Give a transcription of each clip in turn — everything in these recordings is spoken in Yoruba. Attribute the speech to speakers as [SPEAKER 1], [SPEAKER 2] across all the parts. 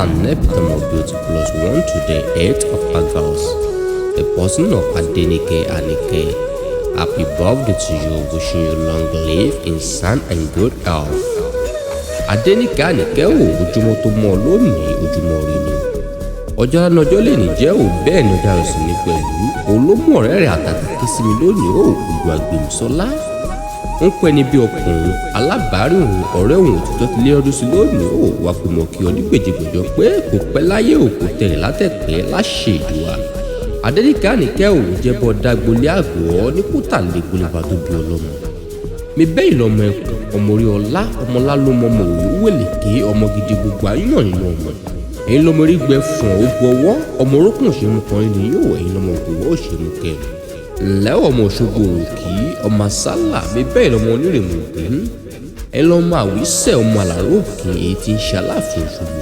[SPEAKER 1] An epitome of beauty plus one to the 8th of August, the person of Adenike. Happy birthday to you, wishing you long life in sound and good health. Adenike ojúmọ́ tó mọ́ lónìí ojúmọ́ ire ni. Ọjọ́ lánàjọ́ lè ní jẹ́ ò bẹ́ẹ̀ ni ọjà rẹ̀ sì ní pẹ̀lú olómú ọ̀rẹ́ rẹ̀ àtàtà ké sí mi lónìí ó ìlú Àgbèmísọ́lá. Ń pẹ́ ní bí ọkùnrin alábàárìn òun ọ̀rẹ́ òun òtítọ́ ti lé ọdún sí lónìí ó wà pé mọ̀ kí ọ ní gbèjègbèjọ pé kò pẹ́ láyé òkú tẹ̀rẹ̀ látẹ̀pẹ́ láṣẹ Èdùà. Adenike òun jẹ́bọ́ dágbolé àgọ́ ní kúta lè gbolébà tó bí ọlọ́mọ. Mi bẹ́ẹ̀ lọ́mọ ẹkùn ọmọ orí ọlá ọmọlá ló mọ ọmọ òwe wèlèké ọmọ gidi gbogbo àyàn nínú ọmọ. Ẹ̀yin lọ́mọ orí gbẹ fún ogun ọwọ́ ọmọ orókùn òṣèlú kan ní yóò ẹ̀yin lọ́mọ ògùnwọ́ òṣèlú kẹrin. Ǹlẹ́ ọmọ Oshogbo oriki ọmọ sálà mi bẹ́ẹ̀ lọ́mọ onírèmọ̀ ògún. Ẹ̀yin lọ́mọ àwísẹ̀ ọmọ àlàró òkè èyí tí ń ṣe Aláàfin Oshogbo.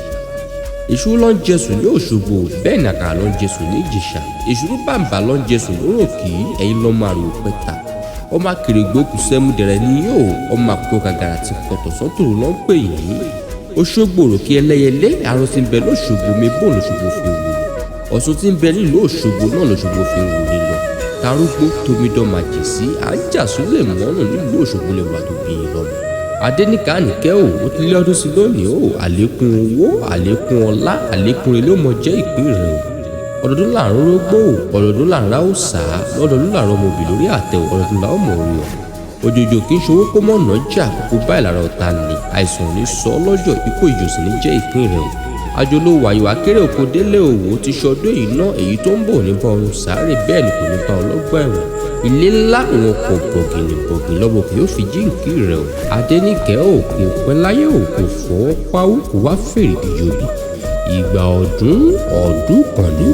[SPEAKER 1] Èṣù ló ń jẹsùn ní Oshogbo bẹ́ẹ̀ ni àkàrà ló ń jẹsùn ní Ìjẹ̀ṣà. Èṣù bàǹbà ló ń jẹsùn lóròkì ẹ̀yin lọ́mọ àrò pẹ́ta. Ọmọ akèrègbè kù sẹ́mu dẹ̀rẹ̀ ni yóò ọmọ àpò gàgàrà ti kọ̀tọ̀ sọ́tòrò ló ń pè yín. Oshogbo òròkè ẹlẹ́yẹlé àrùn tí ń bẹ l'Oshogbo mi bò l'Oshogbo fi wù. Ọ̀ṣun tí ń bẹ nílùú Oshogbo náà l'Oshogbo fi wù ní lọ. Tarúgbó tomidán màjèsí àjàsúlẹ̀ mọ́nà nílùú Oshogbo lè wà tó bí i lọ́mọ. Adenike ó ti lé ọdún sí lónìí ó àlékún owó àlékún ọlá àlékún ilé ọmọ jẹ́ ìpín rẹ̀ o. Ọdọọdún là ń rógbó ọdọọdún là ń rá òòsà lọ́dọọdún là ń rọmọ òbí lórí àtẹ ọdọọdún là ń mọ̀ orí ọ̀. Òjòjò kì í ṣowó kó mọ̀nà jà kó báyìí lára ọ̀tá ni àìsàn ò ní sọ lọ́jọ́ ikú ìjòsìn ní jẹ́ ìpín rẹ̀ o. Àjọlò wàyò akéré òkò délé òwò ti ṣọdún yìí ná èyí tó ń bọ̀ nípa ọrùn sáré bẹ́ẹ̀ ni kò ní bá ọlọ́gbà ẹ̀wọ̀n. Ilé ńlá wọn kò bọ̀gìnì lọ́wọ́ kò yóò fi jíǹkì rẹ̀ o. Adenike kò pẹ́ láyé kò fọ́ páwó kò wá fèrè ìjòbí. Ìgbà ọdún kan ní.